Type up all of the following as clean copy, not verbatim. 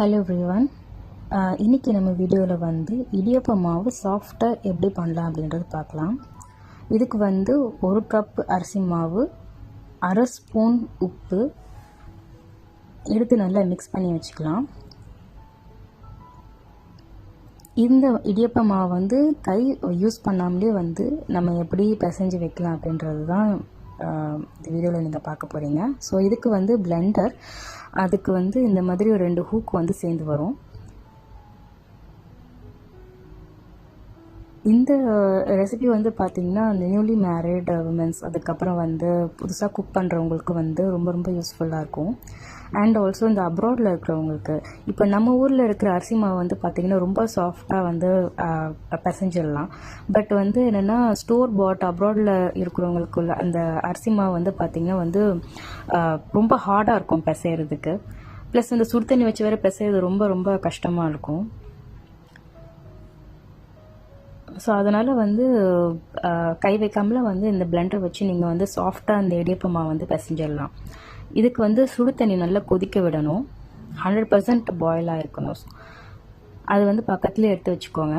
Hello everyone. இன்றைக்கி நம்ம வீடியோவில் வந்து இடியப்ப மாவு சாஃப்டாக எப்படி பண்ணலாம் அப்படின்றது பார்க்கலாம். இதுக்கு வந்து 1 கப் அரிசி மாவு, 1/2 ஸ்பூன் உப்பு எடுத்து நல்லா மிக்ஸ் பண்ணி வச்சுக்கலாம். இந்த இடியப்ப மாவு வந்து கை யூஸ் பண்ணாமலே வந்து நம்ம எப்படி பிசைஞ்சு வைக்கலாம் அப்படின்றது தான் இந்த வீடியோவில் நீங்கள் பார்க்க போகிறீங்க. ஸோ இதுக்கு வந்து பிளெண்டர், அதுக்கு வந்து இந்த மாதிரி ஒரு 2 ஹூக் வந்து சேர்ந்து வரும். இந்த ரெசிபி வந்து பார்த்திங்கன்னா அந்த நியூலி மேரிட் விமென்ஸ், அதுக்கப்புறம் வந்து புதுசாக குக் பண்ணுறவங்களுக்கு வந்து ரொம்ப ரொம்ப யூஸ்ஃபுல்லாக இருக்கும். அண்ட் ஆல்சோ இந்த அப்ராடில் இருக்கிறவங்களுக்கு, இப்போ நம்ம ஊரில் இருக்கிற அரிசி மாவு வந்து பார்த்திங்கன்னா ரொம்ப சாஃப்டாக வந்து பிசைஞ்சிடலாம். பட் வந்து என்னென்னா ஸ்டோர் பாட் அப்ராடில் இருக்கிறவங்களுக்குள்ள அந்த அரிசி மாவு வந்து பார்த்திங்கன்னா வந்து ரொம்ப ஹார்டாக இருக்கும் பிசைகிறதுக்கு. ப்ளஸ் இந்த சுடு தண்ணி வச்சு வேறு பிசைறது ரொம்ப ரொம்ப கஷ்டமாக இருக்கும். ஸோ அதனால் வந்து கை வைக்காமல் வந்து இந்த பிளெண்டர் வச்சு நீங்கள் வந்து சாஃப்டாக அந்த இடியப்ப மாவு வந்து பிசைஞ்சிடலாம். இதுக்கு வந்து சுடு தண்ணி நல்லா கொதிக்க விடணும். 100% பாயிலாக இருக்கணும். அது வந்து பக்கத்துலேயே எடுத்து வச்சுக்கோங்க.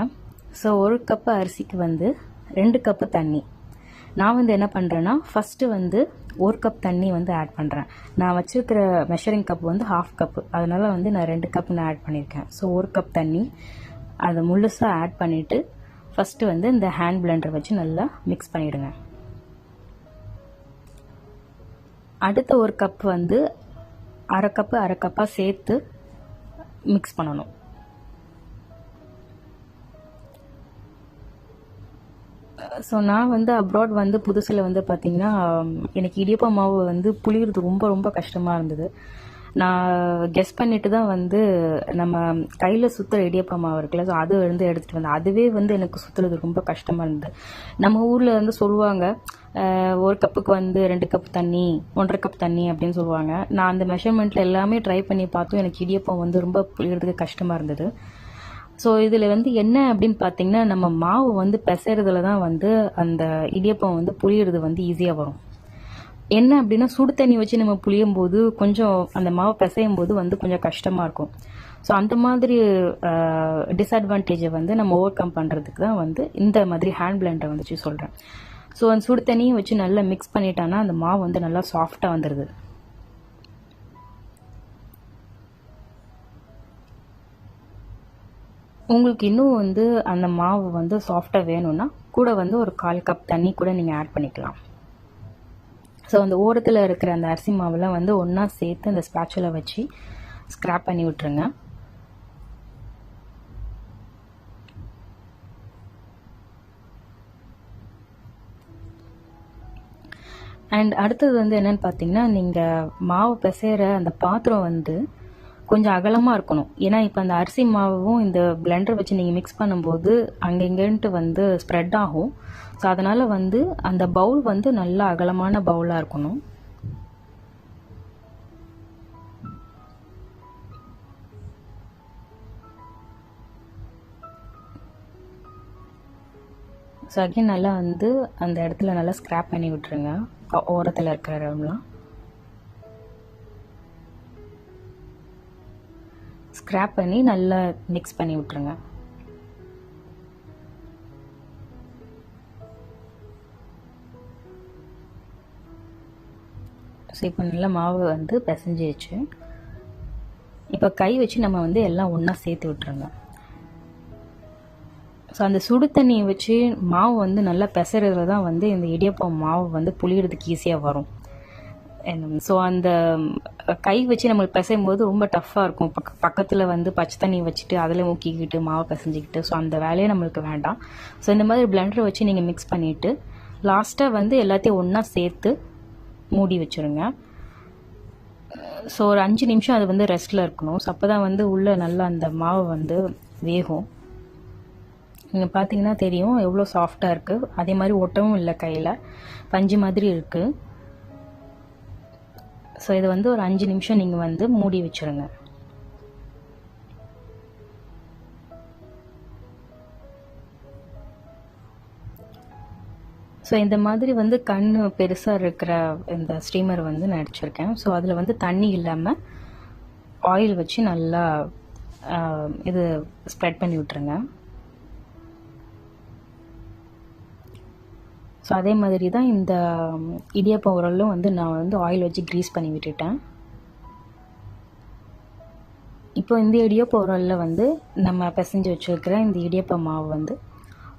ஸோ 1 கப்பு அரிசிக்கு வந்து 2 கப்பு தண்ணி. நான் வந்து என்ன பண்ணுறேன்னா ஃபஸ்ட்டு வந்து 1 கப் தண்ணி வந்து ஆட் பண்ணுறேன். நான் வச்சுருக்கிற மெஷரிங் கப் வந்து 1/2 கப்பு, அதனால் வந்து நான் 2 கப் நான் ஆட் பண்ணியிருக்கேன். ஸோ 1 கப் தண்ணி அதை முழுசாக ஆட் பண்ணிவிட்டு ஃபஸ்ட்டு வந்து இந்த ஹேண்ட் பிளெண்டர் வச்சு நல்லா மிக்ஸ் பண்ணிவிடுங்க. அடுத்த 1 கப் வந்து அரை கப்பாக சேர்த்து மிக்ஸ் பண்ணணும். ஸோ நான் வந்து அப்ராட் வந்து புதுசில் வந்து பார்த்திங்கன்னா எனக்கு இடியப்ப மாவு வந்து புளியறது ரொம்ப ரொம்ப கஷ்டமாக இருந்தது. நான் கெஸ் பண்ணிட்டு தான் வந்து நம்ம கையில் சுற்றுற இடியப்ப மாவு இருக்குல்ல, ஸோ அது வந்து எடுத்துகிட்டு வந்தேன். அதுவே வந்து எனக்கு சுற்றுறது ரொம்ப கஷ்டமாக இருந்தது. நம்ம ஊரில் வந்து சொல்லுவாங்க 1 கப்புக்கு வந்து 2 கப் தண்ணி, 1/2 கப் தண்ணி அப்படின்னு சொல்லுவாங்க. நான் அந்த மெஷர்மெண்ட்டில் எல்லாமே ட்ரை பண்ணி பார்த்தோம். எனக்கு இடியப்பம் வந்து ரொம்ப புளியறதுக்கு கஷ்டமாக இருந்தது. ஸோ இதில் வந்து என்ன அப்படின்னு பார்த்தீங்கன்னா, நம்ம மாவு வந்து பிசைறதுல தான் வந்து அந்த இடியப்பம் வந்து புளியறது வந்து ஈஸியாக வரும். என்ன அப்படின்னா சுடு தண்ணி வச்சு நம்ம புளியும் போது கொஞ்சம் அந்த மாவு பிசையும் போது வந்து கொஞ்சம் கஷ்டமாக இருக்கும். ஸோ அந்த மாதிரி டிஸ்அட்வான்டேஜை வந்து நம்ம ஓவர் கம் பண்ணுறதுக்கு தான் வந்து இந்த மாதிரி ஹேண்ட் பிளெண்டரை வந்துச்சு சொல்கிறேன். ஸோ அந்த சுடு தண்ணியும் வச்சு நல்லா மிக்ஸ் பண்ணிட்டான்னா அந்த மாவு வந்து நல்லா சாஃப்டாக வந்துடுது. உங்களுக்கு இன்னும் வந்து அந்த மாவு வந்து சாஃப்டாக வேணும்னா கூட வந்து ஒரு 1/4 கப் தண்ணி கூட நீங்கள் ஆட் பண்ணிக்கலாம். ஸோ அந்த ஓரத்தில் இருக்கிற அந்த அரிசி மாவுலாம் வந்து ஒன்றா சேர்த்து அந்த ஸ்பேச்சுலா வச்சு ஸ்க்ராப் பண்ணி விட்டுருங்க. அண்ட் அடுத்தது வந்து என்னென்னு பார்த்தீங்கன்னா, நீங்கள் மாவு பிசைகிற அந்த பாத்திரம் வந்து கொஞ்சம் அகலமாக இருக்கணும். ஏன்னா இப்போ அந்த அரிசி மாவும் இந்த பிளெண்டர் வச்சு நீங்கள் மிக்ஸ் பண்ணும்போது அங்கெங்கன்ட்டு வந்து ஸ்ப்ரெட் ஆகும். ஸோ அதனால் வந்து அந்த பவுல் வந்து நல்லா அகலமான பவுலாக இருக்கணும். ஸோ அகைன் நல்லா வந்து அந்த இடத்துல நல்லா ஸ்க்ராப் பண்ணி விட்டுருங்க. ஓரத்தில் இருக்கிற இடம்லாம் ஸ்க்ராப் பண்ணி நல்லா மிக்ஸ் பண்ணி விட்டுருங்க. ஸோ இப்போ நல்லா மாவு வந்து பிசைஞ்சிச்சு. இப்போ கை வச்சு நம்ம வந்து எல்லாம் ஒன்றா சேர்த்து விட்டுருங்க. ஸோ அந்த சுடு தண்ணியை வச்சு மாவு வந்து நல்லா பிசைறதுல தான் வந்து இந்த இடியப்பம் மாவு வந்து புளியறதுக்கு ஈஸியாக வரும். ஸோ அந்த கை வச்சு நம்மளுக்கு பிசையும் போது ரொம்ப டஃப்பாக இருக்கும். பக்கத்தில் வந்து பச்சை தண்ணி வச்சுட்டு அதில் முக்கிக்கிட்டு மாவு பிசைஞ்சிக்கிட்டு, ஸோ அந்த வேலையே நம்மளுக்கு வேண்டாம். ஸோ இந்த மாதிரி பிளெண்டரை வச்சு நீங்கள் மிக்ஸ் பண்ணிவிட்டு லாஸ்ட்டாக வந்து எல்லாத்தையும் ஒன்றா சேர்த்து மூடி வச்சுருங்க. ஸோ ஒரு 5 நிமிஷம் அது வந்து ரெஸ்ட்டில் இருக்கணும். ஸோ அப்போ தான் வந்து உள்ளே நல்லா அந்த மாவு வந்து வேகும். நீங்கள் பார்த்தீங்கன்னா தெரியும் எவ்வளோ சாஃப்டாக இருக்குது. அதே மாதிரி ஒட்டவும் இல்லை, கையில் பஞ்சு மாதிரி இருக்குது. ஸோ இது வந்து ஒரு 5 நிமிஷம் நீங்கள் வந்து மூடி வச்சுருங்க. ஸோ இந்த மாதிரி வந்து கண் பெருசாக இருக்கிற இந்த ஸ்டீமர் வந்து நான் அடிச்சிருக்கேன். ஸோ அதில் வந்து தண்ணி இல்லாமல் ஆயில் வச்சு நல்லா இது ஸ்ப்ரெட் பண்ணி விட்டுருங்க. ஸோ அதே மாதிரி தான் இந்த இடியாப்பம் உரலும் வந்து நான் வந்து ஆயில் வச்சு க்ரீஸ் பண்ணி விட்டுட்டேன். இப்போ இந்த இடியாப்பம் உரலில் வந்து நம்ம பிசைஞ்சு வச்சுருக்கிற இந்த இடியாப்ப மாவு வந்து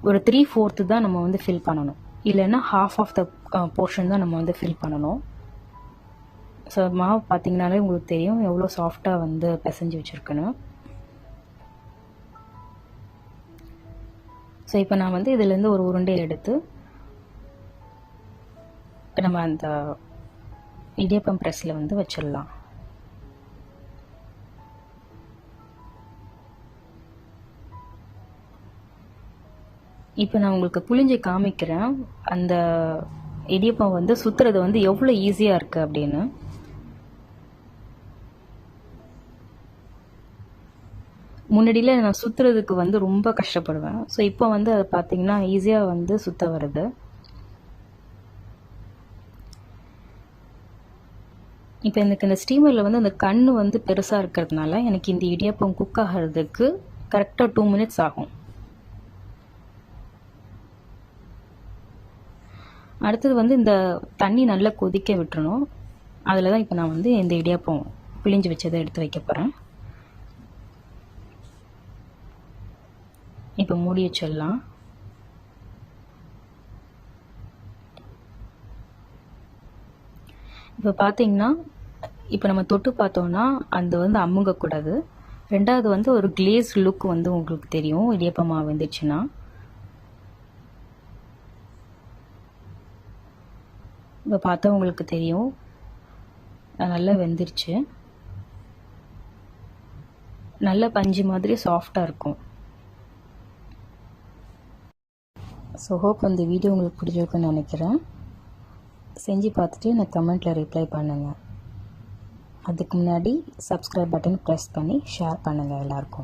ஒரு 3/4 தான் நம்ம வந்து ஃபில் பண்ணணும், இல்லைன்னா half ஆஃப் த போர்ஷன் தான் நம்ம வந்து ஃபில் பண்ணணும். ஸோ மாவு பார்த்தீங்கனாலே உங்களுக்கு தெரியும் எவ்வளோ சாஃப்டாக வந்து பிசைஞ்சு வச்சுருக்கணும். ஸோ இப்போ நான் வந்து இதுலேருந்து ஒரு உருண்டை எடுத்து நம்ம அந்த இடியாப்பம் ப்ரெஸ்ஸில் வந்து வச்சிடலாம். இப்போ நான் உங்களுக்கு புளிஞ்சு காமிக்கிறேன் அந்த இடியாப்பம் வந்து சுற்றுறது வந்து எவ்வளோ ஈஸியாக இருக்குது அப்படின்னு. முன்னாடியில் நான் சுற்றுறதுக்கு வந்து ரொம்ப கஷ்டப்படுவேன். ஸோ இப்போ வந்து அதை பார்த்தீங்கன்னா ஈஸியாக வந்து சுற்ற வருது. இப்போ எனக்கு இந்த ஸ்டீமரில் வந்து அந்த கண் வந்து பெருசாக இருக்கிறதுனால எனக்கு இந்த இடியாப்பம் குக் ஆகிறதுக்கு கரெக்டாக 2 minutes ஆகும். அடுத்தது வந்து இந்த தண்ணி நல்லா கொதிக்க விட்டுறணும். அதில் தான் இப்போ நான் வந்து இந்த இடியாப்பம் பிழிஞ்சு வச்சதை எடுத்து வைக்க போகிறேன். இப்போ மூடி வச்சிடலாம். இப்போ பார்த்தீங்கன்னா இப்போ நம்ம தொட்டு பார்த்தோன்னா அந்த வந்து அமுங்கக்கூடாது. ரெண்டாவது வந்து ஒரு கிளேஸ் லுக் வந்து உங்களுக்கு தெரியும் இடியாப்ப மாவு வந்துச்சுன்னா. இப்போ பார்த்தா உங்களுக்கு தெரியும் நல்லா வெந்துருச்சு, நல்ல பஞ்சு மாதிரி சாஃப்டாக இருக்கும். ஸோ ஹோப் அந்த வீடியோ உங்களுக்கு பிடிச்சிருக்குன்னு நினைக்கிறேன். செஞ்சு பார்த்துட்டு எனக்கு கமெண்ட்டில் ரிப்ளை பண்ணுங்கள். அதுக்கு முன்னாடி சப்ஸ்கிரைப் பட்டன் ப்ரெஸ் பண்ணி ஷேர் பண்ணுங்கள் எல்லாருக்கும்.